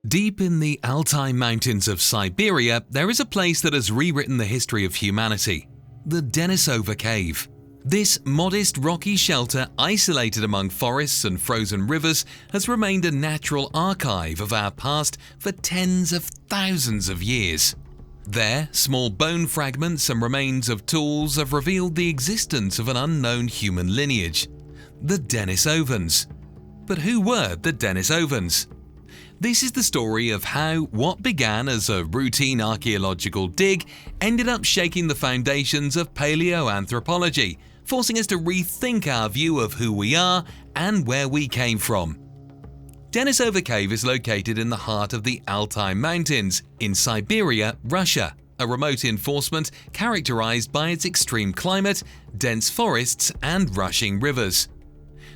Deep in the Altai Mountains of Siberia, there is a place that has rewritten the history of humanity: the Denisova Cave. This modest rocky shelter, isolated among forests and frozen rivers, has remained a natural archive of our past for tens of thousands of years. There, small bone fragments and remains of tools have revealed the existence of an unknown human lineage: the Denisovans. But who were the Denisovans? This is the story of how what began as a routine archaeological dig ended up shaking the foundations of paleoanthropology, forcing us to rethink our view of who we are and where we came from. Denisova Cave is located in the heart of the Altai Mountains in Siberia, Russia, a remote enforcement characterized by its extreme climate, dense forests, and rushing rivers.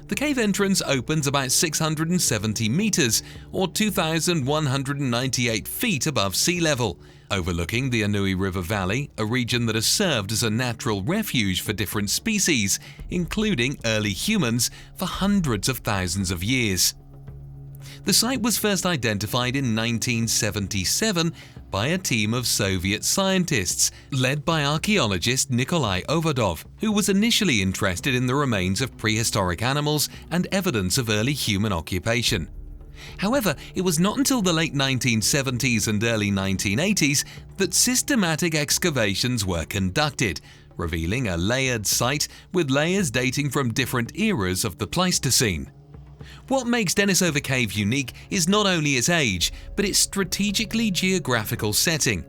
The cave entrance opens about 670 meters, or 2,198 feet above sea level, overlooking the Anui River Valley, a region that has served as a natural refuge for different species, including early humans, for hundreds of thousands of years. The site was first identified in 1977 by a team of Soviet scientists led by archaeologist Nikolai Ovadov, who was initially interested in the remains of prehistoric animals and evidence of early human occupation. However, it was not until the late 1970s and early 1980s that systematic excavations were conducted, revealing a layered site with layers dating from different eras of the Pleistocene. What makes Denisova Cave unique is not only its age, but its strategically geographical setting.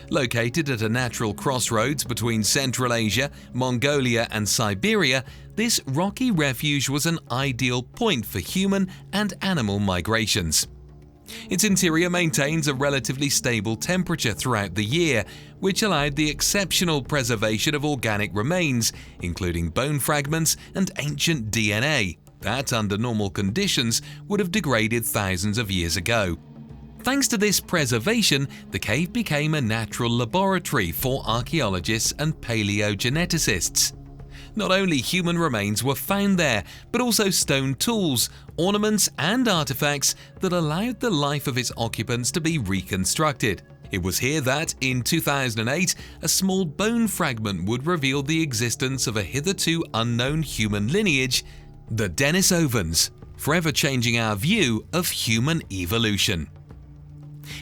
Located at a natural crossroads between Central Asia, Mongolia, and Siberia, this rocky refuge was an ideal point for human and animal migrations. Its interior maintains a relatively stable temperature throughout the year, which allowed the exceptional preservation of organic remains, including bone fragments and ancient DNA, that under normal conditions would have degraded thousands of years ago. Thanks to this preservation, the cave became a natural laboratory for archaeologists and paleogeneticists. Not only human remains were found there, but also stone tools, ornaments, and artifacts that allowed the life of its occupants to be reconstructed. It was here that, in 2008, a small bone fragment would reveal the existence of a hitherto unknown human lineage, the Denisovans, forever changing our view of human evolution.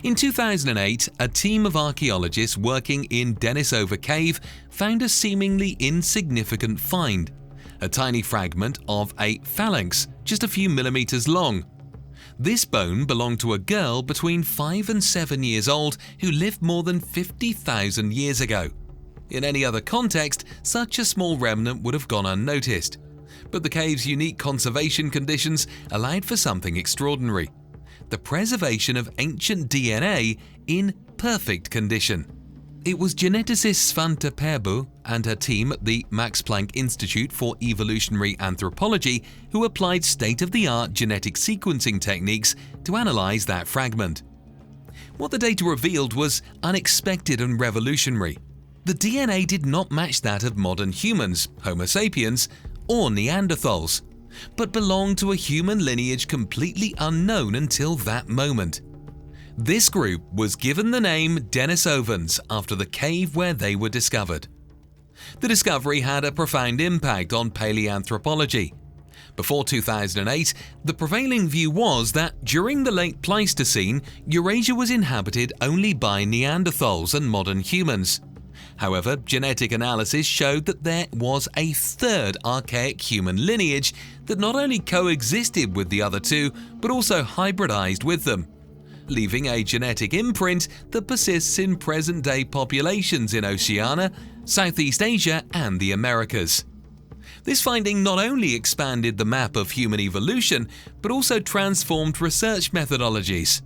In 2008, a team of archaeologists working in Denisova Cave found a seemingly insignificant find: a tiny fragment of a phalanx, just a few millimeters long. This bone belonged to a girl between 5 and 7 years old who lived more than 50,000 years ago. In any other context, such a small remnant would have gone unnoticed. But the cave's unique conservation conditions allowed for something extraordinary: the preservation of ancient DNA in perfect condition. It was geneticist Svante Pääbo and her team at the Max Planck Institute for Evolutionary Anthropology who applied state-of-the-art genetic sequencing techniques to analyze that fragment. What the data revealed was unexpected and revolutionary. The DNA did not match that of modern humans, Homo sapiens, or Neanderthals, but belonged to a human lineage completely unknown until that moment. This group was given the name Denisovans after the cave where they were discovered. The discovery had a profound impact on paleoanthropology. Before 2008, the prevailing view was that during the late Pleistocene, Eurasia was inhabited only by Neanderthals and modern humans. However, genetic analysis showed that there was a third archaic human lineage that not only coexisted with the other two, but also hybridized with them, leaving a genetic imprint that persists in present-day populations in Oceania, Southeast Asia, and the Americas. This finding not only expanded the map of human evolution, but also transformed research methodologies.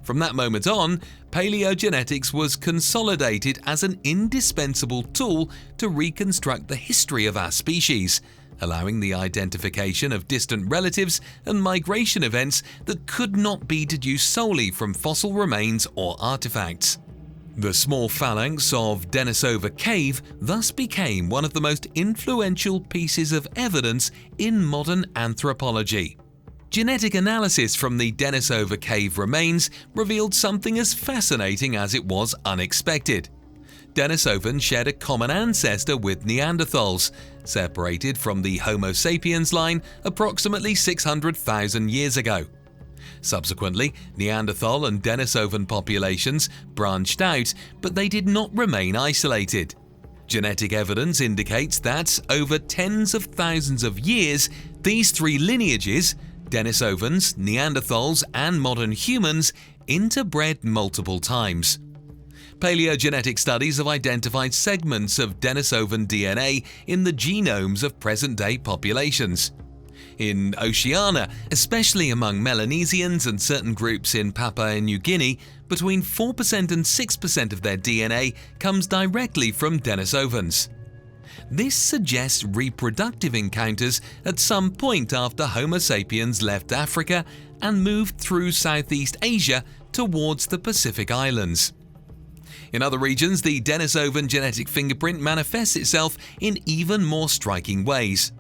From that moment on, paleogenetics was consolidated as an indispensable tool to reconstruct the history of our species, allowing the identification of distant relatives and migration events that could not be deduced solely from fossil remains or artifacts. The small phalanx of Denisova Cave thus became one of the most influential pieces of evidence in modern anthropology. Genetic analysis from the Denisova Cave remains revealed something as fascinating as it was unexpected. Denisovans shared a common ancestor with Neanderthals, separated from the Homo sapiens line approximately 600,000 years ago. Subsequently, Neanderthal and Denisovan populations branched out, but they did not remain isolated. Genetic evidence indicates that, over tens of thousands of years, these three lineages, Denisovans, Neanderthals, and modern humans, interbred multiple times. Paleogenetic studies have identified segments of Denisovan DNA in the genomes of present-day populations. In Oceania, especially among Melanesians and certain groups in Papua New Guinea, between 4% and 6% of their DNA comes directly from Denisovans. This suggests reproductive encounters at some point after Homo sapiens left Africa and moved through Southeast Asia towards the Pacific Islands. In other regions, the Denisovan genetic fingerprint manifests itself in even more striking ways.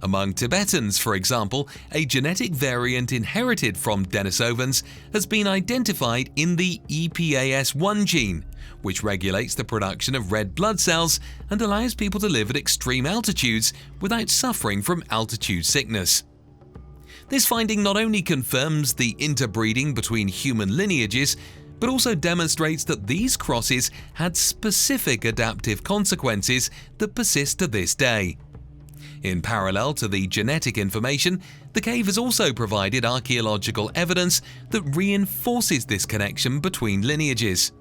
Among Tibetans, for example, a genetic variant inherited from Denisovans has been identified in the EPAS1 gene, which regulates the production of red blood cells and allows people to live at extreme altitudes without suffering from altitude sickness. This finding not only confirms the interbreeding between human lineages, but also demonstrates that these crosses had specific adaptive consequences that persist to this day. In parallel to the genetic information, the cave has also provided archaeological evidence that reinforces this connection between lineages.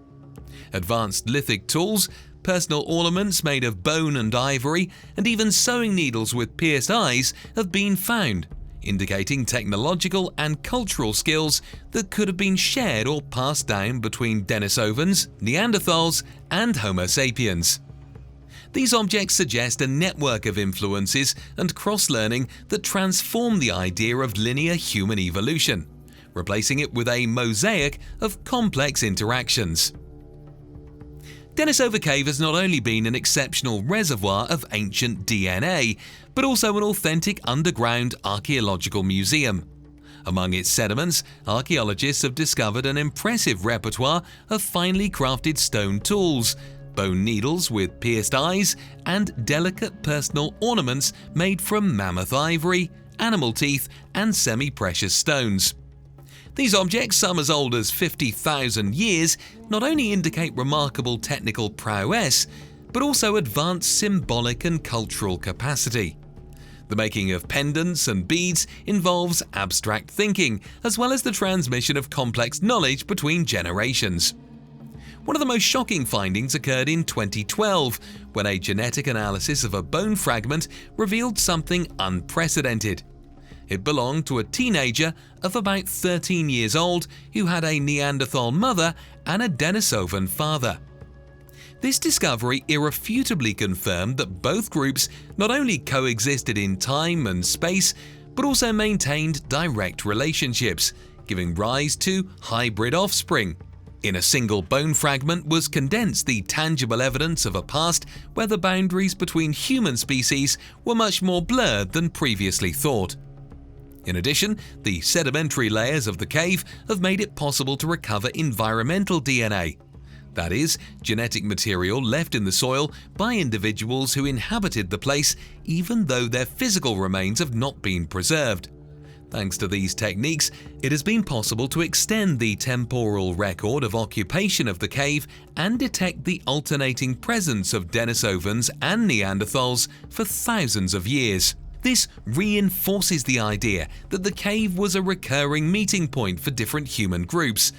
Advanced lithic tools, personal ornaments made of bone and ivory, and even sewing needles with pierced eyes have been found, indicating technological and cultural skills that could have been shared or passed down between Denisovans, Neanderthals, and Homo sapiens. These objects suggest a network of influences and cross-learning that transform the idea of linear human evolution, replacing it with a mosaic of complex interactions. Denisova Cave has not only been an exceptional reservoir of ancient DNA, but also an authentic underground archaeological museum. Among its sediments, archaeologists have discovered an impressive repertoire of finely crafted stone tools, bone needles with pierced eyes, and delicate personal ornaments made from mammoth ivory, animal teeth, and semi-precious stones. These objects, some as old as 50,000 years, not only indicate remarkable technical prowess, but also advanced symbolic and cultural capacity. The making of pendants and beads involves abstract thinking, as well as the transmission of complex knowledge between generations. One of the most shocking findings occurred in 2012, when a genetic analysis of a bone fragment revealed something unprecedented. It belonged to a teenager of about 13 years old who had a Neanderthal mother and a Denisovan father. This discovery irrefutably confirmed that both groups not only coexisted in time and space, but also maintained direct relationships, giving rise to hybrid offspring. In a single bone fragment was condensed the tangible evidence of a past where the boundaries between human species were much more blurred than previously thought. In addition, the sedimentary layers of the cave have made it possible to recover environmental DNA. That is, genetic material left in the soil by individuals who inhabited the place even though their physical remains have not been preserved. Thanks to these techniques, it has been possible to extend the temporal record of occupation of the cave and detect the alternating presence of Denisovans and Neanderthals for thousands of years. This reinforces the idea that the cave was a recurring meeting point for different human groups,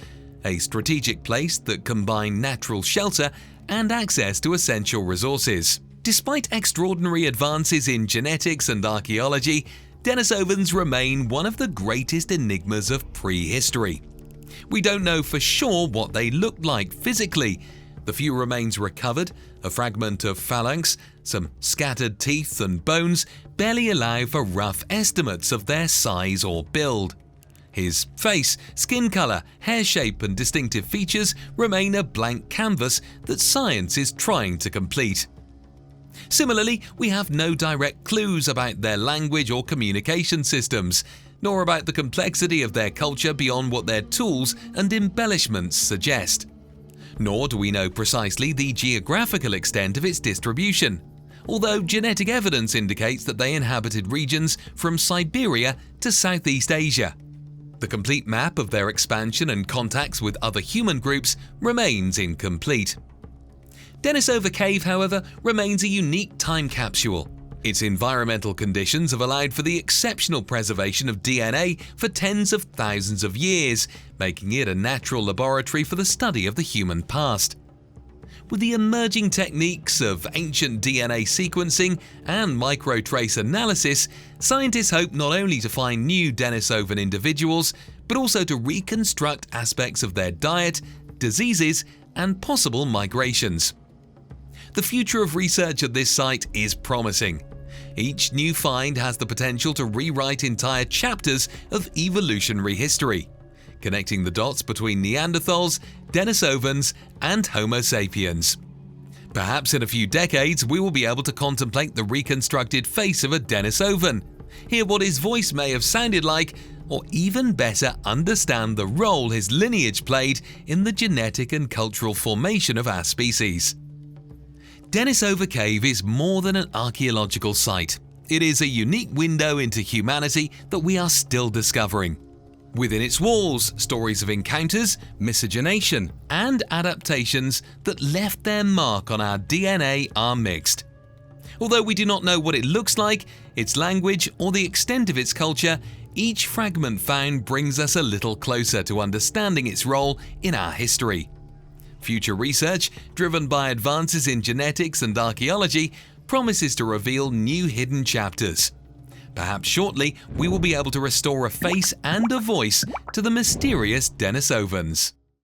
a strategic place that combined natural shelter and access to essential resources. Despite extraordinary advances in genetics and archaeology, Denisovans remain one of the greatest enigmas of prehistory. We don't know for sure what they looked like physically. The few remains recovered, a fragment of phalanx, some scattered teeth and bones, barely allow for rough estimates of their size or build. His face, skin color, hair shape and distinctive features remain a blank canvas that science is trying to complete. Similarly, we have no direct clues about their language or communication systems. nor about the complexity of their culture beyond what their tools and embellishments suggest. Nor do we know precisely the geographical extent of its distribution, although genetic evidence indicates that they inhabited regions from Siberia to Southeast Asia. The complete map of their expansion and contacts with other human groups remains incomplete. Denisova Cave, however, remains a unique time capsule. Its environmental conditions have allowed for the exceptional preservation of DNA for tens of thousands of years, making it a natural laboratory for the study of the human past. With the emerging techniques of ancient DNA sequencing and microtrace analysis, scientists hope not only to find new Denisovan individuals, but also to reconstruct aspects of their diet, diseases, and possible migrations. The future of research at this site is promising. Each new find has the potential to rewrite entire chapters of evolutionary history, connecting the dots between Neanderthals, Denisovans, and Homo sapiens. Perhaps in a few decades we will be able to contemplate the reconstructed face of a Denisovan, hear what his voice may have sounded like, or even better understand the role his lineage played in the genetic and cultural formation of our species. Denisova Cave is more than an archaeological site. It is a unique window into humanity that we are still discovering. Within its walls, stories of encounters, miscegenation, and adaptations that left their mark on our DNA are mixed. Although we do not know what it looks like, its language, or the extent of its culture, each fragment found brings us a little closer to understanding its role in our history. Future research, driven by advances in genetics and archaeology, promises to reveal new hidden chapters. Perhaps shortly we will be able to restore a face and a voice to the mysterious Denisovans.